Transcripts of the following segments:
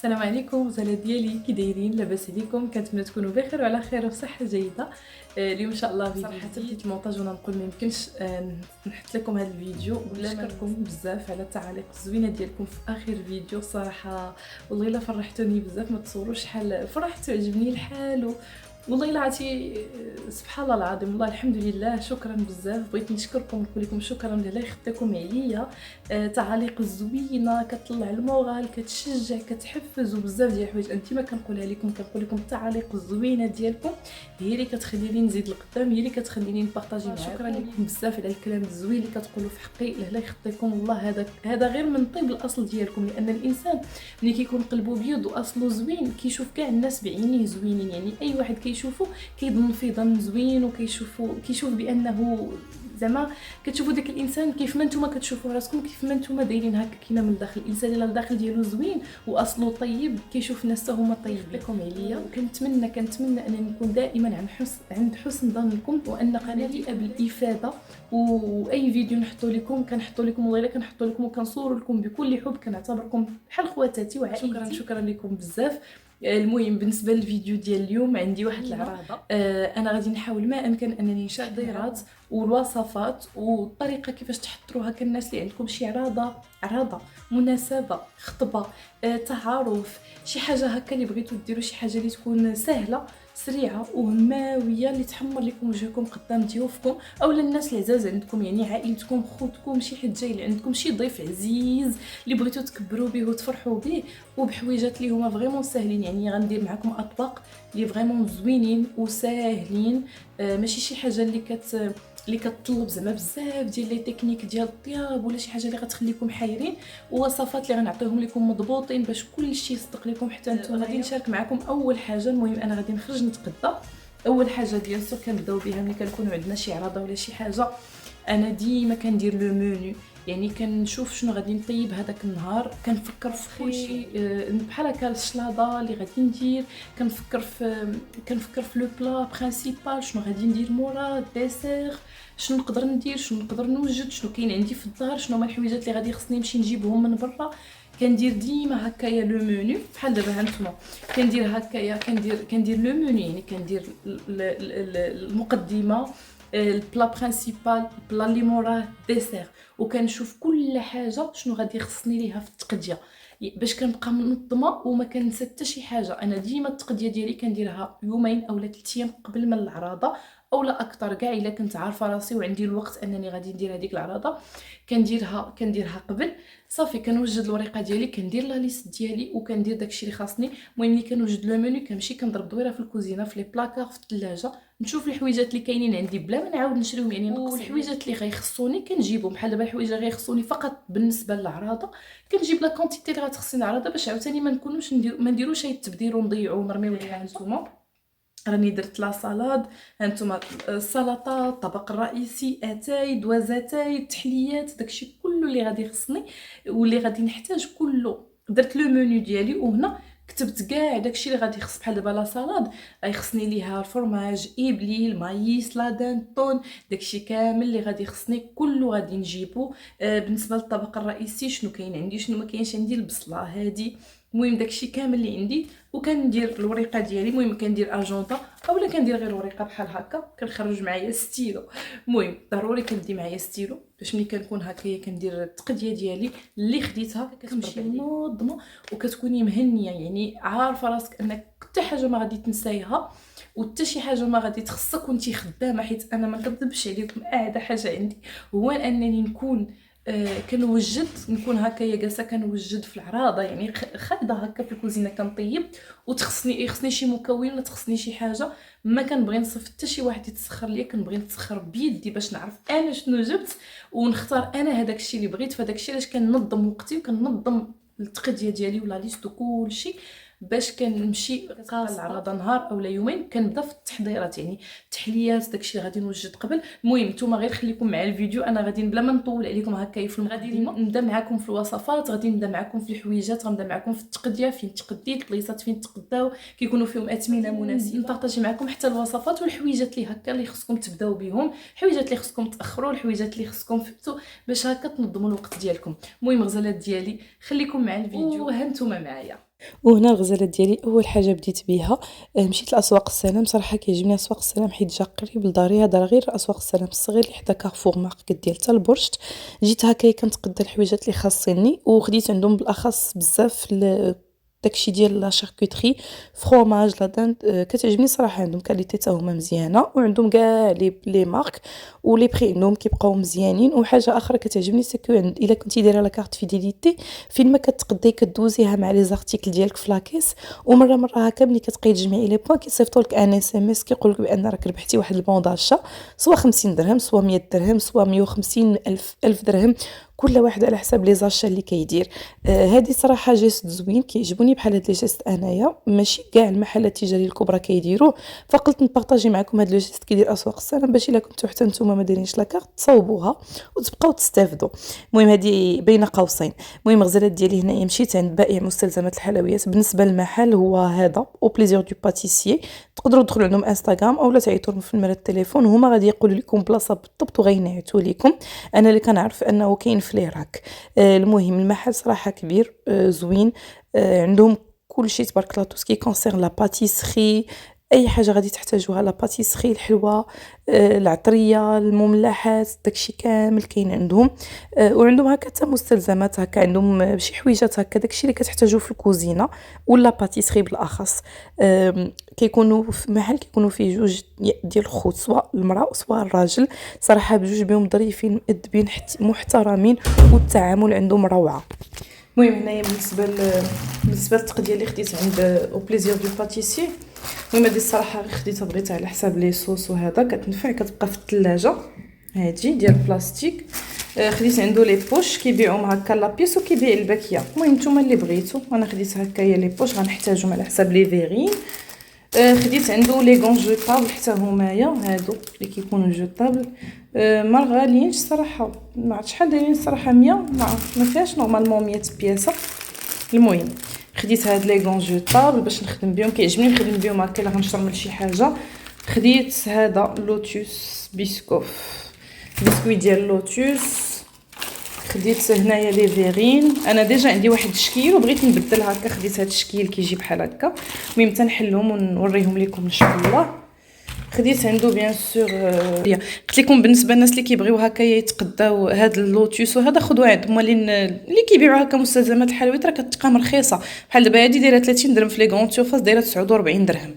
السلام عليكم غزالات ديالي، كي دايرين؟ لاباس عليكم؟ كنتمنى تكونوا بخير وعلى خير وفي صحه جيده. اليوم ان شاء الله صراحه بديت المونتاج وانا نقول ما يمكنش نحط لكم هذا الفيديو ولا نشكركم بزاف على التعاليق الزوينه ديالكم في اخر فيديو. صراحه والله الا فرحتوني بزاف، ما تصوروش شحال فرحت وعجبني الحال والله الا عرفتي سبحان الله العظيم. والله الحمد لله، شكرا بزاف. بغيت نشكركم ونقول لكم شكرا لله يخطيكم عليا. تعاليق الزوينه كتطلع المورال، كتشجع، كتحفز وبزاف ديال الحوايج. انت ما كنقولها لكم، كنقول لكم التعاليق الزوينه ديالكم هي اللي كتخليني نزيد لقدام، هي اللي كتخليني نبارطاجي معاكم. شكرا لكم بزاف على الكلام الزوين اللي كتقولوا في حقي. الله يخطيكم. والله هذا غير من طيب الاصل ديالكم، لان الانسان ملي كيكون قلبه بيض واصله زوين كيشوف كاع الناس بعينيه زوينين. يعني اي واحد كيشوفو كيظن فيه ظن زوين، كيشوف بانه زعما كتشوفوا داك الانسان كيف ما نتوما كتشوفوا راسكم، كيف ما نتوما دايرين هكا كاينه من الداخل. الانسان الا الداخل ديالو زوين واصله طيب كيشوف الناس حتى هما طيبين. لكم عليا وكنتمنى انني نكون دائما عند حسن ظنكم، وان قناتي بالافاده. واي فيديو نحطو لكم كنحطو لكم، والله الا كنحطو لكم وكنصور لكم بكل حب، كنعتبركم بحال خواتاتي وعائلتي. شكرا لكم بزاف. المهم بالنسبه للفيديو ديال اليوم عندي واحد العراضه. انا غادي نحاول ما امكن انني نشرح التحضيرات والوصفات والطريقه كيفاش تحضروها. كان الناس اللي عندكم شي عراضه، مناسبه، خطبه، تعارف، شي حاجه هكا اللي بغيتو ديروا، شي حاجه اللي تكون سهله سريعه وهماويه اللي تحمر لكم وجهكم قدام ضيوفكم او الناس العزاز عندكم، يعني عائلتكم، خوتكم، شي حد جاي عندكم، شي ضيف عزيز اللي بغيتو تكبروا به وتفرحوا به، وبحويجات اللي هما فريمون ساهلين. يعني غندير معكم اطباق اللي فريمون زوينين وساهلين، ماشي شي حاجه اللي كتطلب زعما بزاف ديال لي تكنيك ديال الطياب ولا شي حاجه اللي غتخليكم حايرين. ووصفات اللي غنعطيهم لكم مضبوطين باش كلشي يصدق لكم حتى نتوما. غادي نشارك معكم اول حاجه. المهم انا غادي نخرج نتغدى. اول حاجه ديال سو كنبداو بها ملي كنكونوا عندنا شي عراضه ولا شي حاجه. انا ديما كندير لو منيو، يعني كنشوف شنو غادي نطيب هذاك النهار، كنفكر في كلشي. بحال هكا الشلاضه اللي غادي ندير، كنفكر في لو بلا برينسيبال، شنو غادي ندير مورا الديسير، شنو نقدر ندير، شنو نقدر نوجد، شنو كاين عندي في الدار، شنو هما الحويجات اللي غادي خصني نمشي نجيبهم من برا. كندير ديما هكايا لو منيو. بحال دابا هانتوما كندير هكايا، كندير لو منيو، يعني كندير المقدمه، البلا برينسيبال، البلا اللي موراه ديسير، وكنشوف كل حاجه شنو غادي يخصني ليها في التقديه باش كنبقى منظمه وما كنسى حتى شي حاجه. انا ديما التقديه ديالي كنديرها يومين اولا 3 ايام قبل من العراضه او لا اكثر كاع. الا كنت عارفه راسي وعندي الوقت انني غادي ندير هذيك العراضه كنديرها قبل. صافي كنوجد الورقه ديالي، كندير لا ليست ديالي وكندير داكشي اللي خاصني. المهم ملي كنوجد لو منيو كنمشي كنضرب دويره في الكوزينه في لي بلاكار في الثلاجه، نشوف الحويجات اللي كاينين عندي بلا ما نعاود نشريهم، يعني نقص الحويجات اللي غيخصوني كنجيبهم. بحال دابا الحويجه غيخصوني فقط بالنسبه للعراضه كنجيب لا كونتيتي اللي غتخصني العراضه، باش عاوتاني ما نديروش اي التبذير ونضيعوا ونرميو الحال. نتوما راني درت لا صالاد، هانتوما السلطه، الطبق الرئيسي، اتاي، دوازاتاي، التحليات، داكشي كله اللي غادي يخصني واللي غادي نحتاج كله. درت لو منيو ديالي وهنا كتبت كاع داكشي اللي غادي يخص. بحال دابا لا صالاد غيخصني ليها الفرماج، ابلي، المايس، لا دانطون، داكشي كامل اللي غادي يخصني كله غادي نجيبو. بالنسبه للطبق الرئيسي شنو كاين عندي شنو ما كاينش عندي، البصله هادي، المهم داكشي كامل اللي عندي. وكندير الورقه ديالي، المهم كندير اجوندا اولا كندير غير ورقه بحال هكا، كنخرج معايا ستيلو. المهم ضروري كندي معايا ستيلو باش ملي كنكون هكايا كندير التقديه ديالي اللي خديتها كتمشي منظمه وكتكوني مهنيه، يعني عارفه راسك انك حتى حاجه ما غادي تنسايها وحتى شي حاجه ما غادي تخصك وانتي خدامه. حيت انا ما نكذبش عليكم، اعلى حاجه عندي هو انني نكون نكون هكايا جالسه كنوجد في العراضه، يعني خالده هكا في الكوزينه كنطيب يخصني شي مكون ولا تخصني شي حاجه. ما كنبغي نصف حتى شي واحد يتسخر ليا، كنبغي نتسخر بيدي باش نعرف انا شنو جبت ونختار انا هذاك الشيء اللي بغيت. فداك الشيء علاش كننظم وقتي وكننظم التقديه ديالي ولا ليست كلشي باش كنمشي العراضه نهار اولا يومين كنبدا في التحضيرات، يعني التحليات داكشي اللي غادي نوجد قبل. المهم نتوما غير خليكم مع الفيديو، انا غادي بلا ما نطول عليكم هكا في المقدمه نبدا معكم في الوصفات، غادي نبدا معكم في الحويجات، غنبدا معكم في التقديه فين تقديت، بلايصات فين تقداو كيكونوا فيهم اثمنه مناسبه. نبارطاجي معكم حتى الوصفات والحويجات اللي هكا اللي خصكم تبداو بهم، الحويجات اللي خصكم تاخروا، الحويجات اللي خصكم فهمتوا باش هكا تنظموا الوقت ديالكم. المهم غزالات ديالي خليكم مع الفيديو وها نتوما معايا. وهنا الغزالات ديالي اول حاجه بديت بها مشيت لاسواق السلام. صراحه كيعجبني اسواق السلام حيت جا قريب لداري. هذا غير اسواق السلام الصغير اللي حدا كارفور ماركت ديال حتى البرشت. جيت هكايا كنتقدى الحويجات اللي خاصيني وخديت عندهم بالاخص بزاف داكشي ديال لا شاركوتري فروماج لا دان. كتعجبني صراحه عندهم كاليتي حتى هما مزيانه وعندهم كاع لي مارك ولي بري عندهم كيبقاو مزيانين. وحاجه اخرى كتعجبني سكو الا كنتي دايره لا كارت فيديليتي فين ما كتقدي كدوزيها مع لي زارتيكل ديالك في لاكيس ومره هكا ملي كتبقاي تجمعي لي بوين كيصيفطوا لك ان اس ام اس كيقول لك بان راك ربحتي واحد البون داشا سواء 50 درهم سواء 100 درهم سواء 150 الف درهم كل واحد على حساب لي زاشا اللي كيدير. هذه صراحه جيست زوين كيعجبوني بحال هاد لي جيست انايا ماشي كاع المحلات التجاريه الكبرى كيديروه فقلت نبارطاجي معكم هاد لو جيست كيدير اسواق السلام باش الا كنتو حتى نتوما ما دايرينش لاكارت تصاوبوها وتبقاو تستافدوا. المهم هذه بين قوسين. المهم غزالات ديالي هنايا مشيت عند بائع مستلزمات الحلويات. بالنسبه للمحل هو هذا او بليزير دو باتيسيي. تقدروا تدخلوا عندهم انستغرام اولا تعيطوا لهم في نمره التليفون وهما غادي يقولوا لكم بلاصه بالضبط وغينعتوا لكم. انا اللي كنعرف انه كاين في ليراك. المهم المحل صراحه كبير زوين. عندهم كل شيء تبارك الله تو سكي كونسيرن لا باتيسري اي حاجه غادي تحتاجوها لا باتيسري الحلوى العطريه المملحات داكشي كامل كاين عندهم. وعندهم هكا حتى مستلزمات هكا عندهم شي حويجات هكا داكشي اللي كتحتاجوه في الكوزينه ولا باتيسري بالاخص. كيكونوا في محل كيكونوا فيه جوج ديال الخوت سواء المراه سواء الراجل. صراحه بجوج بهم ظريفين مؤدبين محترمين والتعامل عندهم روعه. المهم هنايا بالنسبه للتقديه اللي خديت عند او بليزير دو باتيسيي. المهم هذه الصراحه غير خديتها بغيتها على حساب لي صوص وهذا كتنفع كتبقى في الثلاجه. هادي ديال البلاستيك. خديت عنده لي بوش كيبيعوهم هكا لا بيس وكيبيع الباكيه. المهم نتوما اللي بغيتو انا خديت هكايا لي بوش غنحتاجهم على حساب لي فيرين. خديت عنده لي غون جوطابل حتى همايا هادو اللي كيكونوا جوطابل. ما غاليينش صراحه ما عرفتش شحال دايرين صراحه 100 ما فيهاش نورمالمون 100 بياسه. المهم خديت هاد لي غون جوطابل باش نخدم بهم كيعجبني نخدم بهم هكا الا غنشرمل شي حاجه. خديت هذا لوتوس بيسكوف بسكويت ديال لوتوس. خديت هنايا لي فيرين. انا ديجا عندي واحد الشكيل وبغيت نبدل هكا خديت هاد الشكيل كيجي بحال هكا. المهم تنحلهم ونوريهم لكم ان شاء الله. خديت عنده بيان سور قلت لكم بالنسبه للناس اللي كيبغيو هكايا يتقداو هاد اللوتوس وهذا خذوا عندهم اللي كيبيعوا هكا مستلزمات الحلويات راه كتقام رخيصه بحال دابا هادي دايره 30 درهم في لي غون تيوفاس دايره 49 درهم.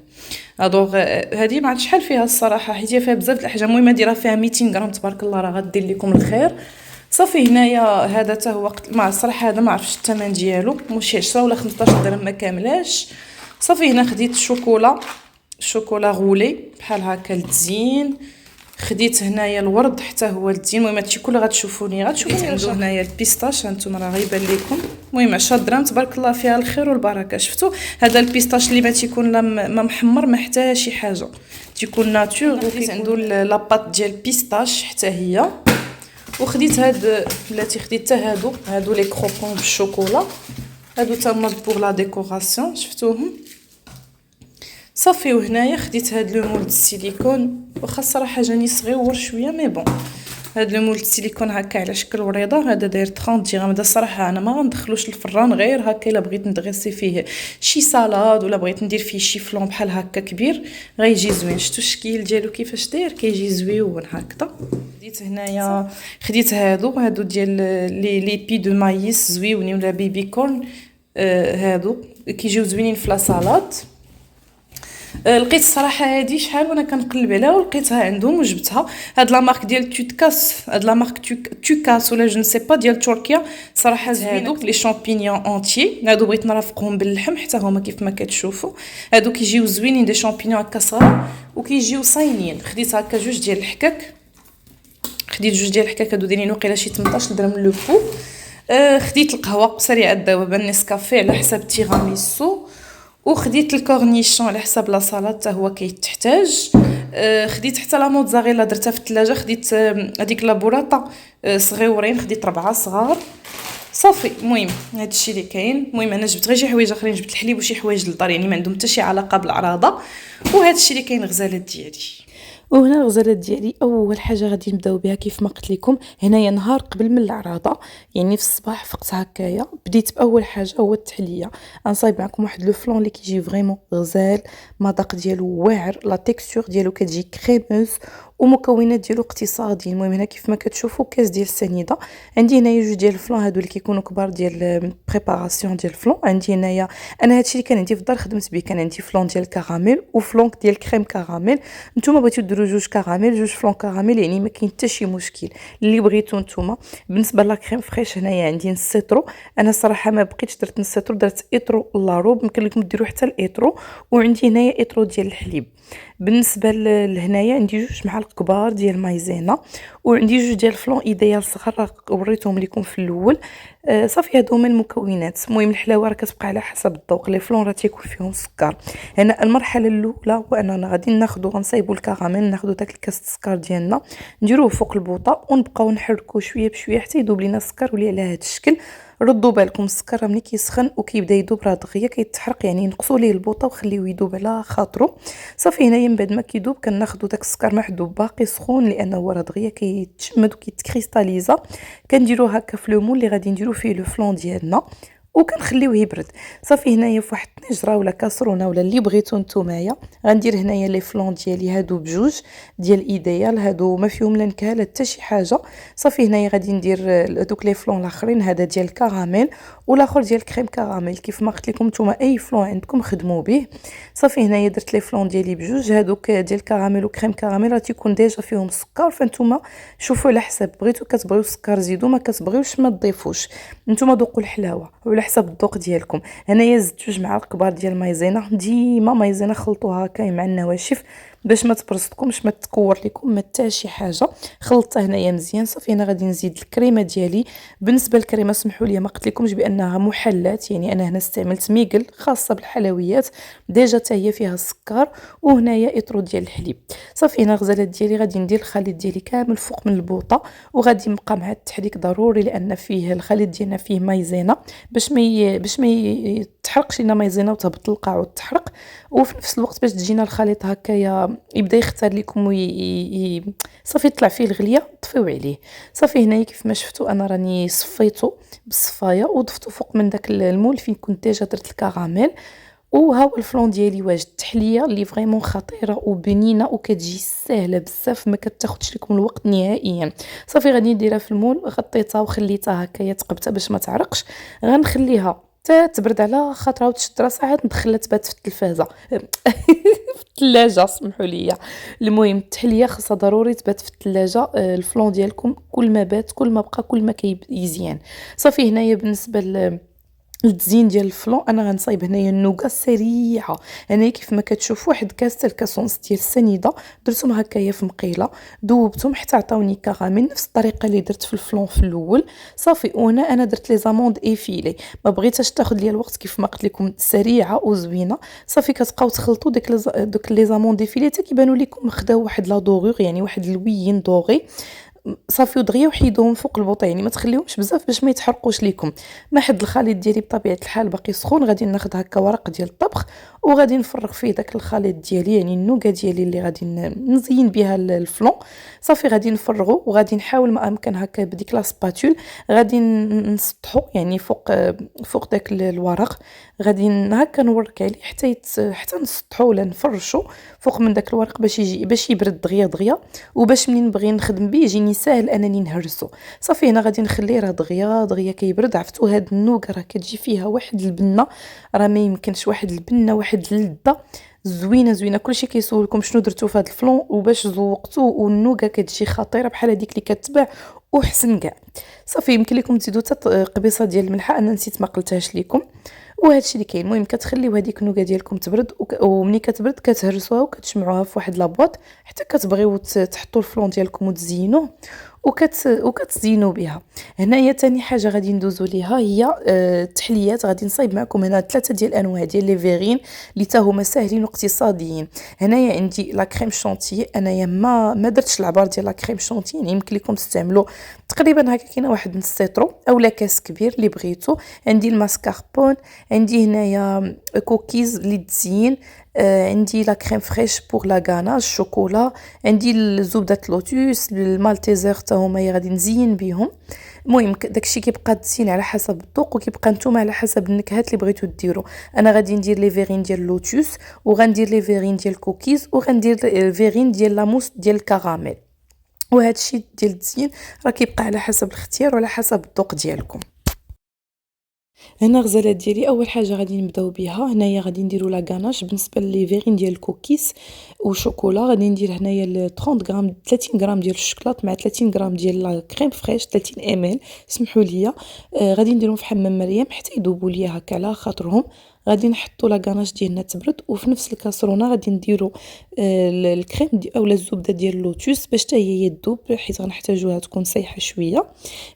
دونك هذه ما عرفتش شحال فيها الصراحه حيت هي فيها بزاف د الاحجام. المهم هذه راه فيها 200 غرام تبارك الله راه غدير لكم الخير. صافي هنايا هذا حتى هو مع الصراحه هذا ما عرفتش الثمن ديالو ماشي 10 ولا 15 درهم ما كاملاش. صافي هنا خديت شوكولا غولي بحال هكا للتزيين. خديت هنايا الورد حتى هو للتزيين. المهم هادشي كله غتشوفوني عنده هنايا البيستاش هانتوما راه غيبان لكم. المهم 10 درهم تبارك الله فيها الخير والبركه. شفتوا هذا البيستاش اللي ما تيكون لا ما محمر ما حتى شي حاجه تيكون ناتور. خديت عنده لاباط ديال البيستاش حتى هي. وخديت هاد بلاتي خديت حتى هادو لي كروبون بالشوكولا هادو تما بور لا ديكوراسيون شفتوهم. صافي وهنايا خديت هاد لو مول السيليكون واخا الصراحه جاني صغيور شويه مي بون. هاد لو مول السيليكون هكا على شكل وريضه هذا داير 30 درهم. هذا الصراحه انا ما غندخلوش الفران غير هكا الا بغيت ندغسي فيه شي سالاد ولا بغيت ندير فيه شي فلون بحال هكا كبير غيجي زوين. شفتوا الشكل ديالو كيفاش داير كيجي زويون هكذا. خديت هنايا خديت هادو ديال لي بي دو مايس زويونين ولا بيبي كورن. هادو كيجيو زوينين في لا سالاد. لقيت الصراحه هذه شحال وانا كنقلب عليها ولقيتها عندهم وجبتها. هاد لا مارك ديال توتكاس هاد لا مارك توكاس ولا جو نسي با ديال تركيا صراحه زوينه. لي شامبينيون اونتيي هادو بغيت نرافقهم باللحم حتى هما كيف ما كتشوفوا هادو كيجيو زوينين دي شامبينيون هكا صغار وكيجيو صاينين. خديت هكا جوج ديال الحكاك. هادو دايرين وقيله شي 18 درهم لو بو. خديت القهوه سريعه الذوب النسكافيه على حساب تيراميسو. وخديت الكورنيشون على حساب لا سالاد حتى هو كيتحتاج. خديت حتى لا موتزاريلا درتها في الثلاجه. خديت هذيك لا بوراطه صغيورين خديت 4 صغار. صافي المهم هادشي اللي كاين. المهم انا جبت غير شي حوايج اخرين جبت الحليب وشي حوايج للدار يعني ما عندهم حتى شي علاقه بالعراضه. وهادشي اللي كاين غزالات ديالي. وهنا الغزالات ديالي اول حاجه غادي نبداو بها كيف ما قلت لكم. هنايا نهار قبل من العراضه، يعني في الصباح فقت هكايا بديت باول حاجه هو التحليه. غنصايب معكم واحد لو فلون اللي كيجي فريمون غزال، مذاق ديالو واعر، لا تيكستور ديالو كتجي كريموز، ومكونات ديالو اقتصاديين. المهم هنا كيف ما كتشوفوا كاس ديال السنيده. عندي هنايا جوج ديال الفلون هادو اللي كيكونوا كبار ديال بريباراسيون ديال الفلون. عندي هنايا انا هادشي اللي كان عندي في الدار خدمت به، كان عندي فلون ديال الكراميل وفلون ديال كريم كراميل. نتوما بغيتو ديروا جوج كراميل جوج فلون كراميل، يعني ما كاين حتى شي مشكل اللي بغيتو نتوما. بالنسبه لا كريم فريش هنايا عندي نص سيترو. انا صراحه ما بقيتش درت نص سيترو، درت ايترو لاروب، يمكن لكم ديروا حتى الايترو. وعندي هنايا ايترو ديال الحليب. بالنسبه لهنايا عندي جوج معالق كبار ديال مايزينا، وعندي جوج ديال الفلون ايديال صغار وريتهم لكم في الاول. صافي هادو هما المكونات. المهم الحلاوه راه كتبقى على حسب الذوق، لي فلون راه تيكون فيهم السكر. هنا المرحله الاولى هو اننا غادي ناخذوا غنصايبوا الكراميل، ناخذوا داك الكاس السكر ديالنا نديروه فوق البوطه ونبقاو نحركوه شويه بشويه حتى يذوب لينا السكر ولي على هذا الشكل. ردوا بالكم السكر راه ملي كيسخن وكيبدا يذوب راه دغيا كيتحرق، يعني نقصوا ليه البوطه وخليوه يذوب على خاطرو. صافي هنايا من بعد ما كيذوب كناخذوا داك السكر محذوب باقي سخون، لانه هو راه دغيا كيتجمد وكيتكريستاليزا. كنديروه هكا في لو مول اللي غادي نديرو فيه لو فلون ديالنا وكنخليوه يبرد. صافي هنايا في واحد الطنجره ولا كاسرونه ولا اللي بغيتو نتومايا غندير هنايا لي فلون ديالي هادو بجوج ديال ايديال، هادو ما فيهم لا نكهه لا حتى شي حاجه. صافي هنايا غادي ندير دوك لي فلون الاخرين، هذا ديال الكراميل والاخر ديال كريم كراميل. كيف ما قلت لكم نتوما اي فلون عندكم خدموا به. صافي هنايا درت لي فلون ديالي بجوج، هادوك ديال الكراميل وكريم كراميل راه تيكون ديجا فيهم السكر، فانتوما شوفوا على حسب بغيتو كتبغيو السكر زيدوا، ما كتبغيوش ما تضيفوش. نتوما ذوقوا الحلاوه وعلى حسب الذوق ديالكم. هنايا زدت جوج معالق كبار ديال مايزينا، ديما مايزينا خلطوها هكا مع النواشف باش ما تبرصتكمش ما تكور لكم ما حتى شي حاجه. خلطتها هنايا مزيان. صافي انا غادي نزيد الكريمه ديالي. بالنسبه للكريمه سمحوا لي ما قلت لكمش بانها محلات، يعني انا هنا استعملت ميغل خاصه بالحلويات ديجا حتى هي فيها السكر، وهنايا اطرو ديال الحليب. صافي هنا الغزالات ديالي غادي ندير الخليط ديالي كامل فوق من البوطه، وغادي نبقى مع التحريك ضروري لان فيه الخليط ديالنا فيه مايزينا باش ما يتحرقش لنا مايزينا وتهبط القاع وتحرق، وفي نفس الوقت باش تجينا الخليط هكايا يبدا يختار لكم صافي يطلع فيه الغليه طفيو عليه. صافي هنايا كيف ما شفتوا انا راني صفيته بالصفايه وضفته فوق من داك المول فين كنت ديجا درت الكراميل. وها هو الفلون ديالي واجد. التحليه اللي فريمون خطيره وبنينه وكتجي سهله بزاف، ما كتاخذش لكم الوقت نهائيا. صافي غادي نديرها في المول، غطيتها وخليتها هكايا تقبتها باش ما تعرقش. غنخليها حتى تبرد على خاطرها وتشد راسها، عاد ندخلها تبات في التلفازه في الثلاجه سمحوا لي. المهم التحليه خاصها ضروري تبات في الثلاجه. الفلون ديالكم كل ما بات كل ما بقى كل ما كيزيان. صافي هنايا بالنسبه التزيين ديال الفلون انا غنصايب هنايا النوغا سريعه. هنايا كيف ما كتشوف واحد كاس حتى الكاس ونص ديال السنيده درتهم هكايا في مقيله، ذوبتهم حتى عطاوني كراميل نفس الطريقه اللي درت في الفلون في الاول. صافي وهنا انا درت لي زاموند ايفيلي، ما بغيتهاش تاخذ ليا الوقت كيف ما قلت لكم، سريعه وزوينه. صافي كتبقاو تخلطوا دوك لي زاموند ايفيلي حتى كيبانوا لكم خداو واحد لا دوغور، يعني واحد الوين دوغي. صافي ودغيا وحيدوهم فوق البوطه، يعني ما تخليوهمش بزاف باش ما يتحرقوش ليكم. ما حد الخليط ديالي بطبيعه الحال باقي سخون، غادي ناخذ هكا ورق ديال الطبخ وغادي نفرغ فيه داك الخليط ديالي، يعني النوغا ديالي اللي غادي نزين بها الفلون. صافي غادي نفرغو وغادي نحاول ما امكن هكا بديك لا سباتول غادي نسطحو يعني فوق داك الورق. غادي هكا نورك عليه حتى نسطحو ولا نفرشو فوق من داك الورق باش يبرد دغيا دغيا، وباش منين نبغي نخدم به يجيني ساهل انني نهرسو. صافي هنا غادي نخليه راه دغيا دغيا كيبرد. عرفتوا هاد النوغا راه كتجي فيها واحد البنه، راه ما يمكنش واحد البنه واحد اللذه زوينه. كلشي كيسولكم شنو درتو في هذا الفلون وباش زوقتو، والنوغا كتجي خطيره بحال هذيك اللي كتباع وحسن كاع. صافي يمكن لكم تزيدوا حتى قبيصه ديال الملحه، انا نسيت ما قلتهاش لكم. وهذا الشيء اللي كاين. المهم كتخليو هذيك النوغا ديالكم تبرد ومني كتبرد كتهرسوها وكتجمعوها في واحد لابواط حتى كتبغيو تحطوا الفلون ديالكم وتزينوه وكتزينوا بها. هنايا تاني حاجه غادي ندوزو ليها هي التحليات. غادي نصايب معكم هنا 3 ديال الانواع ديال لي فيغين اللي تا هما ساهلين واقتصاديين. هنايا عندي لا كريم شونتي، انايا ما درتش العبار ديال لا كريم شونتي، يعني يمكن لكم تستعملوا تقريبا هكا كاينه واحد نص سيترو اولا كاس كبير اللي بغيتو. عندي الماسكاربون، عندي هنايا كوكيز اللي تزيين، عندي لا كريم فريش بور لا غاناش الشوكولا، عندي زبده لوتوس المالتيزر حتى هما غادي نزين بهم. المهم داكشي كيبقى التزيين على حسب الذوق، وكيبقى نتوما على حسب النكهات اللي بغيتو ديروا. انا غادي ندير لي فيرين ديال لوتوس، وغندير لي فيرين ديال كوكيز، وغندير فيرين ديال لاموس ديال الكراميل. وهذا الشيء ديال التزيين راه كيبقى على حسب الاختيار وعلى حسب الذوق ديالكم. هنا الغزالات ديالي اول حاجه غادي نبداو بها، هنايا غادي نديروا لا غاناش. بالنسبه لي فيرين ديال الكوكيس وشوكولا غادي ندير هنايا 30 غرام 30 غرام ديال الشوكولات مع 30 غرام ديال لا كريم فريش 30 ام سمحوا لي. غادي نديرهم في حمام مريم حتى يذوبوا لي هكا على خاطرهم. غادي نحطوا لا غاناش ديالنا تبرد، وفي نفس الكاسرونه غادي نديروا الكريم اولا الزبده ديال اللوتوس باش حتى هي تذوب، حيت غنحتاجوها تكون سايحه شويه.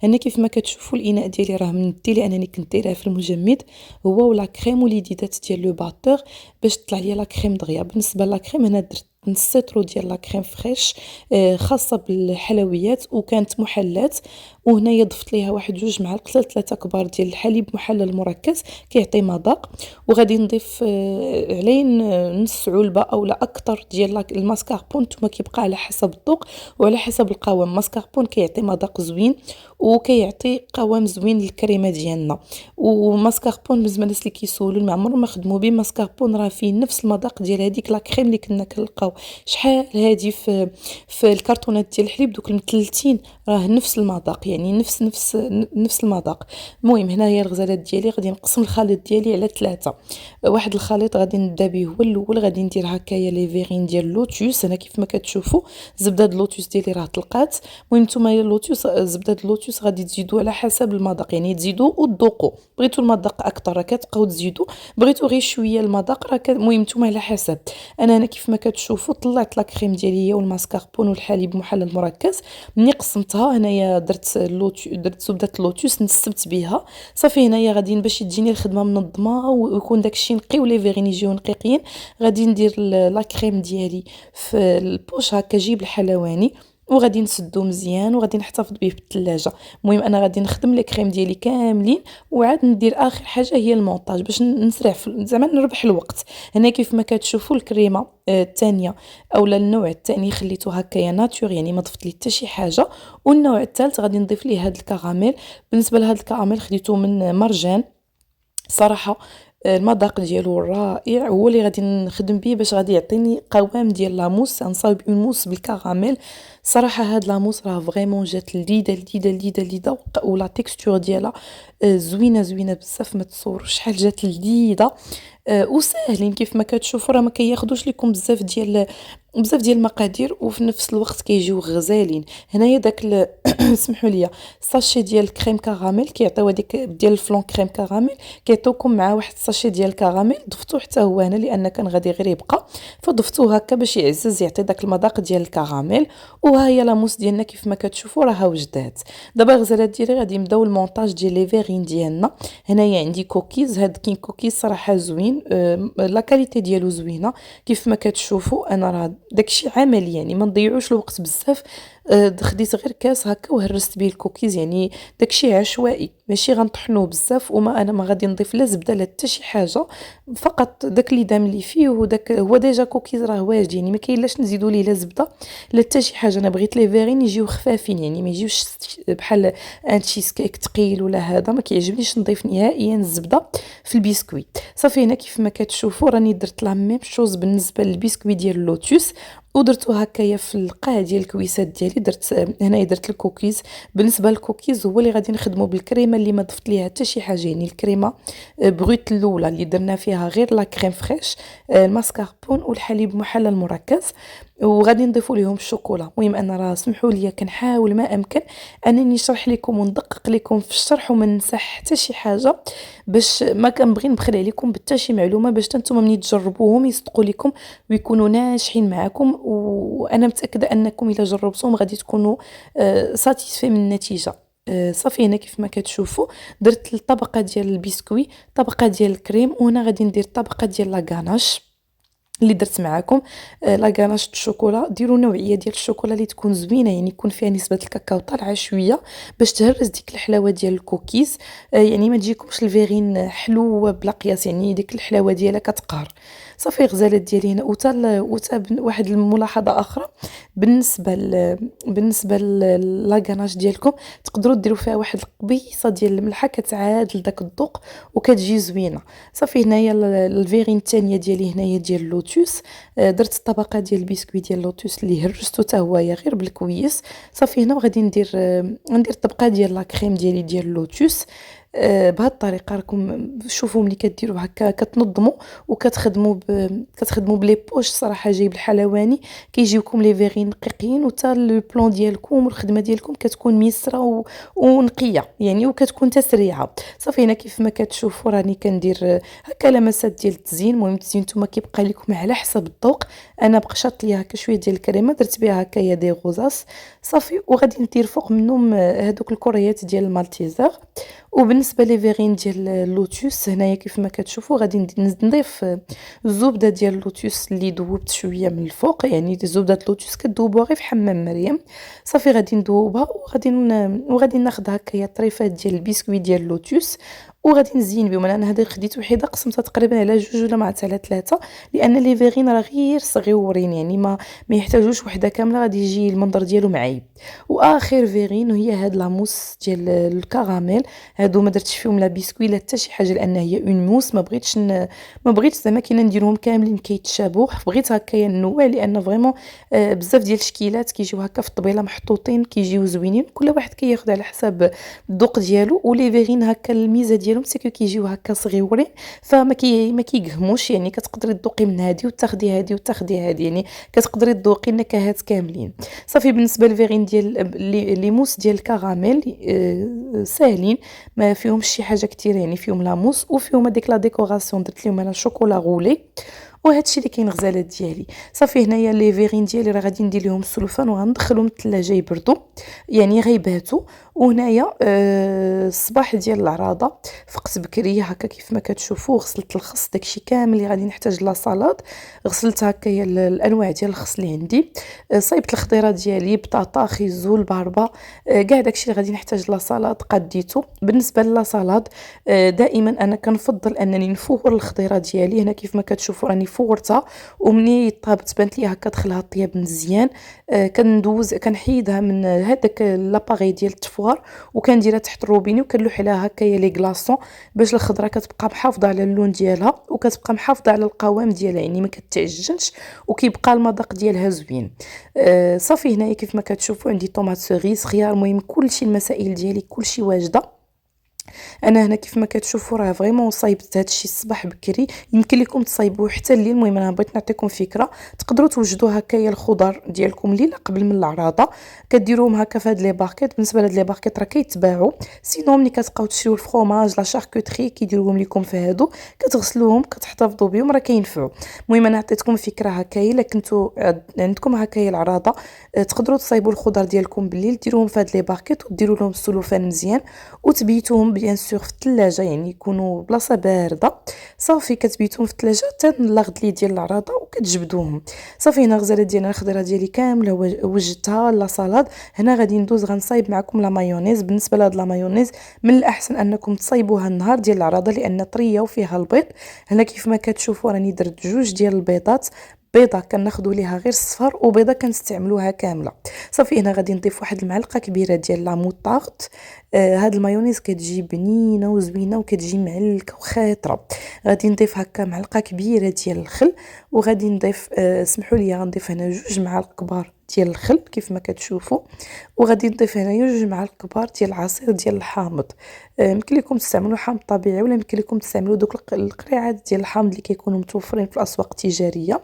هنا كيف ما كتشوفوا الاناء ديالي راه مندي لانني كنت دايراه في المجمد هو ولا كريم وليديدات ديال لو باتور باش تطلع لي لا كريم دغيا. بالنسبه لا كريم هنا درت نص سيترو ديال لا كريم فريش خاصه بالحلويات وكانت محلات، وهنايا ضفت ليها واحد 2 معالق 3 كبار ديال الحليب محلل مركز كيعطي مذاق. وغادي نضيف عليه نص علبه اولا اكثر ديال الماسكاربون، نتوما كيبقى على حسب الذوق وعلى حسب القوام. الماسكاربون كيعطي مذاق زوين وكيعطي قوام زوين للكريمه ديالنا. وماسكاربون بالنسبه للناس اللي كيسولوا ما عمرهم ما خدموا به ماسكاربون، راه فيه نفس المذاق ديال هذيك لا كريم اللي كنا كنلقاو شحال هادي في الكرتونات ديال الحليب دوك المثلثين، راه نفس المذاق يعني نفس المذاق. المهم هنايا الغزالات ديالي غادي نقسم الخليط ديالي على 3. واحد الخليط غادي نبدا به هو الاول، غادي ندير هكايا لي فيرين ديال اللوتوس. هنا كيف ما كتشوفوا زبده اللوتوس ديالي راه طلقات. المهم نتوما اللوتوس زبده اللوتوس غادي تزيدوا على حسب المذاق، يعني تزيدوا وتذوقوا. بغيتوا المذاق اكثر راه كتبقاو تزيدوا، بغيتوا غير شويه المذاق راه المهم نتوما على حسب. انا هنا كيف ما كتشوفوا طلعت لا كريم ديالي والماسكاربون والحليب محلل مركز. ملي قسمتها هنايا درت زبده اللوتوس نسبت بها صافي. هنايا غادي باش تجيني الخدمه منظمه ويكون داكشي نقي ولي فيغين يجيو نقيقين. غادي ندير لا كريم ديالي في البوش هكا جيب الحلواني، وغادي نسدو مزيان وغادي نحتفظ به في الثلاجه. المهم انا غادي نخدم لي كريم ديالي كاملين، وعاد ندير اخر حاجه هي المونتاج باش نسرع زعما نربح الوقت. هنا كيف ما كتشوفوا الكريمه الثانيه اولا النوع الثاني خليته هكايا ناتور، يعني ما ضفت ليه حتى شي حاجه. والنوع الثالث غادي نضيف ليه هذا الكراميل. بالنسبه لهذا الكراميل خديته من مرجان صراحه المذاق ديالو رائع، هو اللي غادي نخدم به باش غادي يعطيني قوام ديال لاموس. نصاوب اون موس بالكراميل. صراحه هاد لاموس راه فريمون جات لذيذه ولا تيكستور ديالها زوينه بزاف، ما تصوروش شحال جات لذيذه. وساهلين كيف ما كتشوفوا، راه ما كياخذوش لكم بزاف ديال المقادير، وفي نفس الوقت كيجيو غزالين. هنايا داك سمحوا لي ساشي ديال الكريم كراميل كيعطيو هذيك ديال الفلون كريم كراميل، كيعطيوكم مع واحد ساشي ديال الكراميل ضفتوه حتى هو هنا لان كان غادي غير يبقى، فضفتوه هكا باش يعزز يعطي داك المذاق ديال الكراميل. وها هي لاموس ديالنا كيف ما كتشوفوا راها وجدات. دابا الغزالات ديالي غادي نبداو المونتاج ديال لي فيغين ديالنا. هنايا عندي كوكيز، هاد كاين كوكيز صراحه زوين، لا كاليتي ديالو زوينه كيف ما كتشوفوا. انا راه داكشي عملي يعني ما نضيعوش الوقت بزاف. خديت غير كاس هكا وهرست به الكوكيز، يعني داكشي عشوائي ماشي غنطحنوه بزاف. انا ما غادي نضيف لا زبده لا حتى شي حاجه، فقط داك اللي دام لي فيه وداك هو ديجا كوكيز راه واجد، يعني ما كاينلاش نزيدوا ليه لا زبده لا حتى شي حاجه. انا بغيت لي فيغين يجيو خفافين، يعني ما يجيوش بحال ان تشيز كيك ثقيل ولا هذا. ما كيعجبنيش نضيف نهائيا الزبده في البسكويت. صافي هنا كيف ما كتشوفوا راني درت لا ميم شوز بالنسبه للبسكويت ديال اللوتوس، ودرتو هكايا في القاع ديال الكويسات ديالي. هنايا درت الكوكيز. بالنسبه للكوكيز هو اللي غادي نخدموا بالكريمه اللي ما ضفت ليها حتى شي حاجه، يعني الكريمه بروت الاولى اللي درنا فيها غير لا كريم فريش الماسكاربون والحليب محلل مركز، وغادي نضيفوا ليهم الشوكولا. المهم انا راه سمحوا لي كنحاول ما امكن انني نشرح لكم وندقق لكم في الشرح وما ننساش حتى شي حاجه، باش ما كنبغي نبخل عليكم بحتى شي معلومه، باش نتوما ملي تجربوهم يصدقوا لكم ويكونوا ناجحين معكم. وانا متاكده انكم الا جربتوهم غادي تكونوا ساتيسفي من النتيجه. صافي هنا كيف ما كتشوفوا درت الطبقه ديال البسكوي، طبقه ديال الكريم، وهنا غادي ندير طبقه ديال لا غاناش. اللي درت معاكم لا غاناش الشوكولا. ديروا نوعيه ديال الشوكولا اللي تكون زوينه، يعني يكون فيها نسبه الكاكاو طالعه شويه باش تهرس ديك الحلاوه ديال الكوكيز. يعني ما تجيكمش الفيغين حلو بلا قياس، يعني ديك الحلاوه ديالها كتقهر. صافي غزالات ديالي هنا واحد الملاحظه اخرى بالنسبه لا غاناش ديالكم، تقدروا ديروا فيها واحد القبيصه ديال الملحه كتعادل داك الذوق وكتجي زوينه. صافي هنايا الفيغين الثانيه ديالي هنايا ديال لوتوس. درت الطبقه ديال البسكويت ديال لوتوس اللي هرستو حتى هويا غير بالكويس. صافي هنا وغادي ندير الطبقه ديال لا كريم ديالي ديال لوتوس. بهذه الطريقه راكم شوفوا ملي كديروا هكا كتنظموا كتخدموا بلي بوش. صراحه جايب الحلواني كيجيوكم لي فيغين نقيقين، وتا لو بلان ديالكم والخدمه ديالكم كتكون ميسره ونقيه يعني، وكتكون تسريعه. صافي هنا كيف ما كتشوفوا راني كندير هكا لمسات ديال التزيين. المهم التزيين نتوما كيبقى لكم على حسب الذوق. انا بقشطت ليها هكا شويه ديال الكريمه، درت بها هكايا دي غوزاس. صافي وغادي ندير فوق منهم هذوك الكريات ديال المالتيزر. وبالنسبه لي فيغين ديال اللوتوس هنايا كيف ما كتشوفوا غادي نضيف الزبده ديال اللوتوس اللي ذوبت شويه من الفوق، يعني زبده اللوتوس كتذوبوها غير في حمام مريم. صافي غادي نذوبها وغادي ناخذ هكايا طريفات ديال البسكويت ديال اللوتوس وغادي نزين بهم. انا هذه خديت وحده قسمتها تقريبا على 2 ولا مع 3 لان لي فيغين راه غير صغيورين، يعني ما يحتاجوش وحده كامله، غادي يجي المنظر ديالو معايب. واخر فيغين وهي هاد لاموس ديال الكراميل. هادو ما درتش فيهم لا بسكوي لا حتى شي حاجه لان هي اون موس. ما بغيتش زعما كاين نديرهم كاملين كيتشابهوا، بغيت هكايا النوع لان فريمون بزاف ديال الشكيلات كيجيو هكا في الطبيله محطوطين كيجيو زوينين، كل واحد كياخذ على حساب الذوق ديالو. ولي فيغين هكا الميزه ديالهم سيكو كيجيو هكا صغيورين ما كيقهموش، يعني كتقدري تذوقي من هذه وتاخدي هذه وتاخدي هذه، يعني كتقدري تذوقي النكهات كاملين. صافي بالنسبه للفيغين ديال لي موس ديال الكراميل ساهلين، ما فيهمش شي حاجه كتير، يعني فيهم لاموس وفيهم هذيك لا ديكوراسيون درت لهم انا شوكولا غولي. وهادشي اللي كاين غزالات ديالي. صافي هنايا لي فيغين ديالي راه غادي ندير لهم السلوفان وغندخلهم الثلاجه يبردوا، يعني غيباتوا. وهنايا الصباح ديال العراضه فقت بكري هكا كيف ما كتشوفوا غسلت الخس داكشي كامل اللي غادي نحتاج لا سالاد. غسلت هكايا الانواع ديال الخس اللي عندي، صايبت الخضيره ديالي بطاطا خيزول باربا، كاع داكشي اللي غادي نحتاج لا سالاد قديته. بالنسبه لا سالاد دائما انا كنفضل انني نفور الخضيره ديالي. هنا كيف ما كتشوفوا راني فورتها، ومني طابت بانت لي هكا دخلها الطياب مزيان. كنحيدها من هذاك لاباغي ديال التفوار وكنديرها تحت الروبيني وكنلوح عليها هكايا لي كلاصون باش الخضره كتبقى محافظه على اللون ديالها وكتبقى محافظه على القوام ديالها، يعني ما كتعجنش وكيبقى المذاق ديالها زوين. صافي هنايا كيف ما كتشوفوا عندي طوماط سوريس خيار، المهم كلشي المسائل ديالي كلشي واجده. انا هنا كيف ما كتشوفوا راه فريمون صايبت هادشي الصباح بكري، يمكن لكم تصايبوه حتى الليل. المهم انا بغيت نعطيكم فكره، تقدروا توجدوا هكايا الخضر ديالكم الليله قبل من العراضه، كديروهم هكا في هاد لي باكيت. بالنسبه لهاد لي باكيت راه كيتباعوا، سينو ملي كتبقاو تشريو الفرomاج لا شاركوتري كيديروهم لكم في هادو، كتغسلوهم كتحتفظوا بهم راه كينفعوا. المهم انا عطيتكم فكره هكايا، الا كنتو عندكم هكايا العراضه تقدروا تصايبوا الخضر ديالكم بالليل، ديروهم في هاد لي باكيت وديروا لهم السلوفان مزيان وتبيتوهم بيان سور في الثلاجه، يعني يكونوا بلاصه بارده. صافي كتبيتوهم في الثلاجه حتى الغد لي ديال العراضه وكتجبدوهم. صافي هنا غزاله ديالنا الخضره ديالي كامله وجدتها لا سالاد. هنا غادي ندوز غنصايب معكم لا مايونيز. بالنسبه لهاد لا مايونيز من الاحسن انكم تصايبوها النهار ديال العراضه لان طريه وفيها البيض. هنا كيف ما كتشوفوا راني درت 2 ديال البيضات، بيضه كناخذوا ليها غير الصفر وبيضه كنستعملوها كامله. صافي هنا غادي نضيف واحد المعلقه كبيره ديال لا موطارد. هاد المايونيز كتجي بنينه وزوينه وكتجي معلكه وخاطره. غادي نضيف هكا معلقه كبيره ديال الخل، وغادي نضيف سمحوا لي غنضيف هنا 2 معالق كبار ديال الخل كيف ما كتشوفوا، وغادي نضيف هنايا 2 معالق كبار ديال العصير ديال الحامض. يمكن لكم تستعملوا حامض طبيعي ولا يمكن لكم تستعملوا دوك القريعات ديال الحامض اللي كيكونوا متوفرين في الاسواق التجاريه.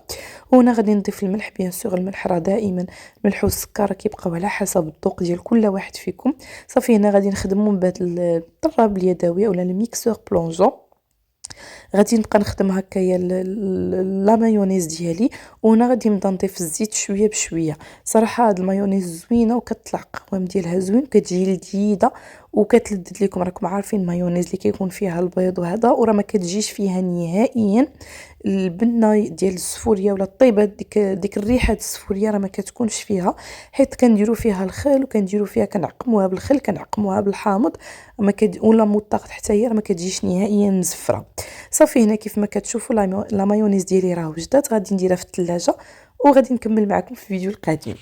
وهنا غادي نضيف الملح، بيان سور الملح راه دائما الملح والسكر كيبقاو على حسب الذوق ديال كل واحد فيكم. صافي هنا غادي نخدموا بهذا الطراب اليدوي ولا الميكسور بلونجون. غادي نبقى نخدم هكايا لا مايونيز ديالي، وهنا غادي نبدا نضيف الزيت شويه بشويه. صراحه هاد المايونيز زوينه وكتطلع القوام ديالها زوين وكتجي لذيذه وكتلذذ لكم. راكم عارفين مايونيز اللي كيكون فيها البيض وهذا، وراه ما كتجيش فيها نهائيا البنه ديال السفوريه ولا الطيبه، ديك الريحه السفوريه راه ما كتكونش فيها، حيت كنديروا فيها الخل وكنديروا فيها كنعقموها بالخل كنعقموها بالحامض ولا موطاقت حتى هي ما كتجيش نهائيا مزفره. صافي هنا كيف ما كتشوفوا لا مايونيز ديالي راه وجدات، غادي نديرها في الثلاجه وغادي نكمل معكم في الفيديو القادم.